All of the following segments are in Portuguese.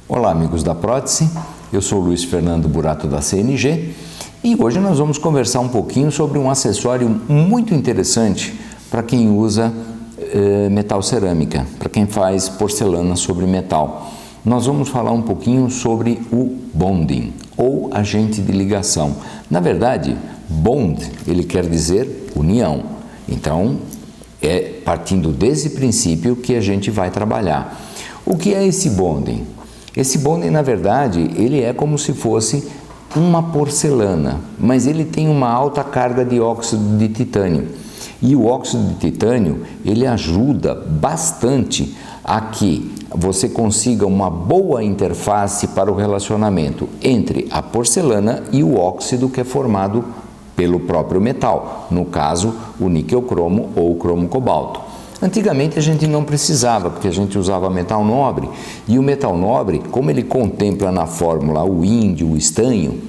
Olá, amigos da Prótese, eu sou Luiz Fernando Burato da CNG e hoje nós vamos conversar um pouquinho sobre um acessório muito interessante para quem usa metal cerâmica, para quem faz porcelana sobre metal. Nós vamos falar um pouquinho sobre o bonding, ou agente de ligação. Na verdade, bond, ele quer dizer união. Então, é partindo desse princípio que a gente vai trabalhar. O que é esse bonding? Esse bonding, na verdade, ele é como se fosse uma porcelana, mas ele tem uma alta carga de óxido de titânio. E o óxido de titânio, ele ajuda bastante a que você consiga uma boa interface para o relacionamento entre a porcelana e o óxido que é formado pelo próprio metal, no caso, o níquel-cromo ou o cromo-cobalto. Antigamente a gente não precisava, porque a gente usava metal nobre, e o metal nobre, como ele contempla na fórmula o índio, o estanho,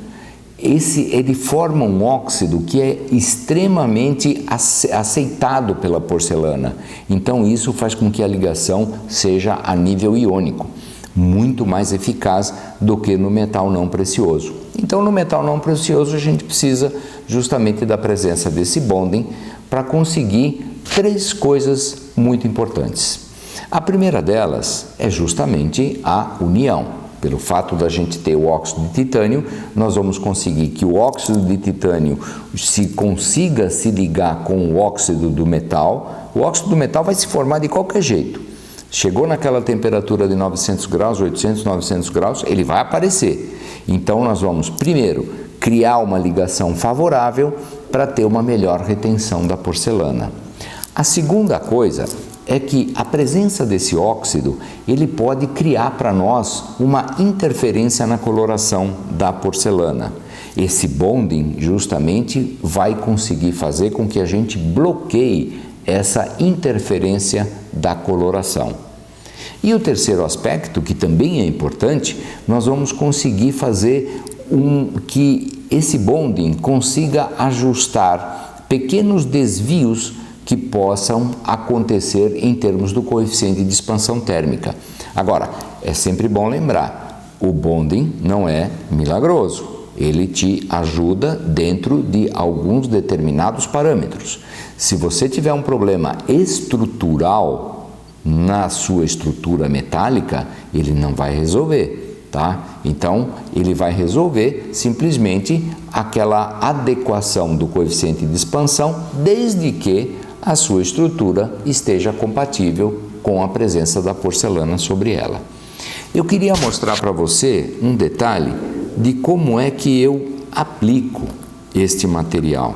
ele forma um óxido que é extremamente aceitado pela porcelana. Então isso faz com que a ligação seja a nível iônico, muito mais eficaz do que no metal não precioso. Então no metal não precioso a gente precisa justamente da presença desse bonding para conseguir três coisas muito importantes. A primeira delas é justamente a união. Pelo fato da gente ter o óxido de titânio, nós vamos conseguir que o óxido de titânio consiga se ligar com o óxido do metal. O óxido do metal vai se formar de qualquer jeito. Chegou naquela temperatura de 900 graus, 800, 900 graus, ele vai aparecer. Então nós vamos, primeiro, criar uma ligação favorável para ter uma melhor retenção da porcelana. A segunda coisa é que a presença desse óxido, ele pode criar para nós uma interferência na coloração da porcelana. Esse bonding justamente vai conseguir fazer com que a gente bloqueie essa interferência da coloração. E o terceiro aspecto, que também é importante, nós vamos conseguir fazer que esse bonding consiga ajustar pequenos desvios que possam acontecer em termos do coeficiente de expansão térmica. Agora, é sempre bom lembrar, o bonding não é milagroso, ele te ajuda dentro de alguns determinados parâmetros. Se você tiver um problema estrutural na sua estrutura metálica, ele não vai resolver, tá? Então, ele vai resolver simplesmente aquela adequação do coeficiente de expansão, desde que a sua estrutura esteja compatível com a presença da porcelana sobre ela. Eu queria mostrar para você um detalhe de como é que eu aplico este material.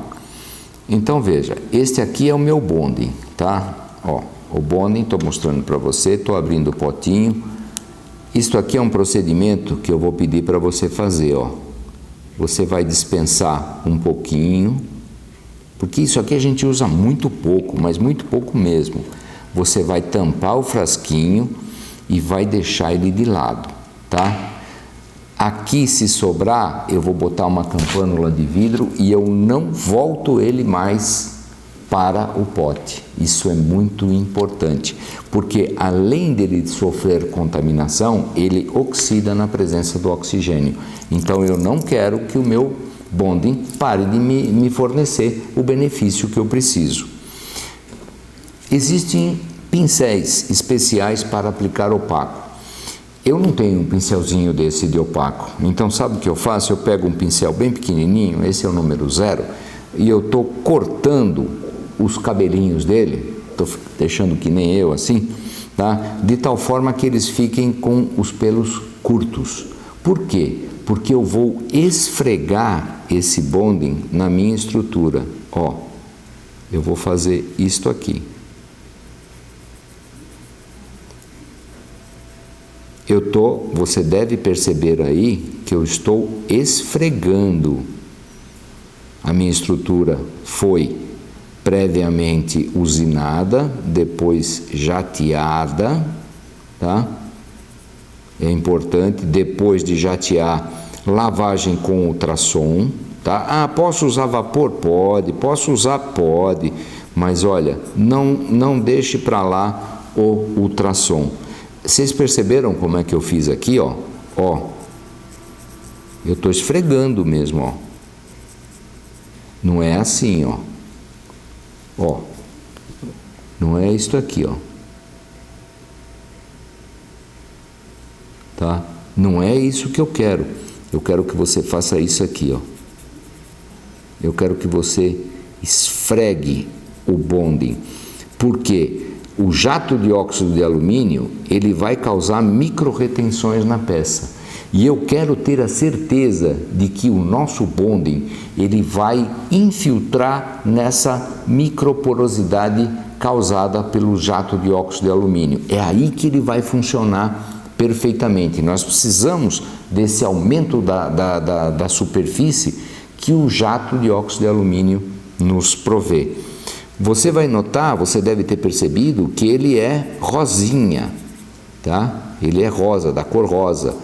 Então veja, este aqui é o meu bonding, tá? Ó, o bonding, estou mostrando para você, estou abrindo o potinho. Isto aqui é um procedimento que eu vou pedir para você fazer, ó. Você vai dispensar um pouquinho, porque isso aqui a gente usa muito pouco, mas muito pouco mesmo. Você vai tampar o frasquinho e vai deixar ele de lado, tá? Aqui, se sobrar, eu vou botar uma campânula de vidro e eu não volto ele mais para o pote. Isso é muito importante, porque além dele sofrer contaminação, ele oxida na presença do oxigênio. Então eu não quero que o meu bonding pare de me fornecer o benefício que eu preciso. Existem pincéis especiais para aplicar opaco. Eu não tenho um pincelzinho desse de opaco, então sabe o que eu faço? Eu pego um pincel bem pequenininho, esse é o número 0, e eu estou cortando os cabelinhos dele, estou deixando que nem eu assim, tá? De tal forma que eles fiquem com os pelos curtos. Por quê? Porque eu vou esfregar esse bonding na minha estrutura. Ó, eu vou fazer isto aqui. Você deve perceber aí que eu estou esfregando. A minha estrutura foi previamente usinada, depois jateada, tá? É importante, depois de jatear, lavagem com ultrassom, tá? Ah, posso usar vapor? Pode. Posso usar? Pode. Mas olha, não deixe para lá o ultrassom. Vocês perceberam como é que eu fiz aqui, ó? Ó, eu estou esfregando mesmo, ó. Não é assim, ó. Ó, não é isto aqui, ó. Tá? Não é isso que eu quero. Eu quero que você faça isso aqui, ó. Eu quero que você esfregue o bonding. Porque o jato de óxido de alumínio, ele vai causar micro-retenções na peça. E eu quero ter a certeza de que o nosso bonding, ele vai infiltrar nessa microporosidade causada pelo jato de óxido de alumínio. É aí que ele vai funcionar perfeitamente. Nós precisamos desse aumento da superfície que o jato de óxido de alumínio nos provê. Você vai notar, você deve ter percebido que ele é rosinha, tá? Ele é rosa, da cor rosa.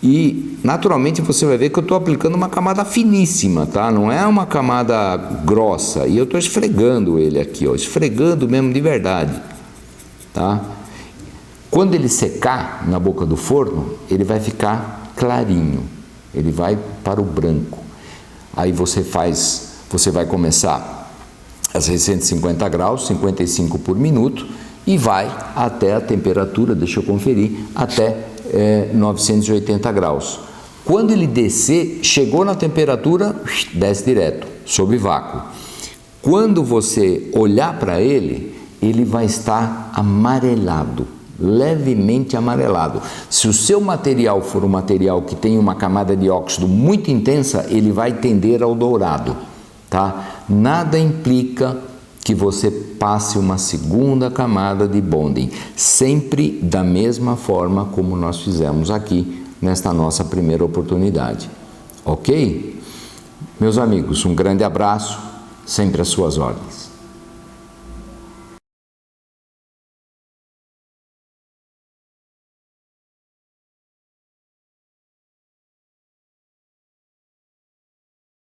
E naturalmente você vai ver que eu estou aplicando uma camada finíssima, tá? Não é uma camada grossa. E eu estou esfregando ele aqui, ó, esfregando mesmo de verdade, tá? Quando ele secar na boca do forno, ele vai ficar clarinho, ele vai para o branco. Aí você vai começar a 650 graus, 55 por minuto, e vai até a temperatura, deixa eu conferir, até 980 graus. Quando ele descer, chegou na temperatura, desce direto, sob vácuo. Quando você olhar para ele, ele vai estar amarelado, levemente amarelado. Se o seu material for um material que tem uma camada de óxido muito intensa, ele vai tender ao dourado, tá? Nada implica que você passe uma segunda camada de bonding, sempre da mesma forma como nós fizemos aqui nesta nossa primeira oportunidade, ok? Meus amigos, um grande abraço, sempre às suas ordens.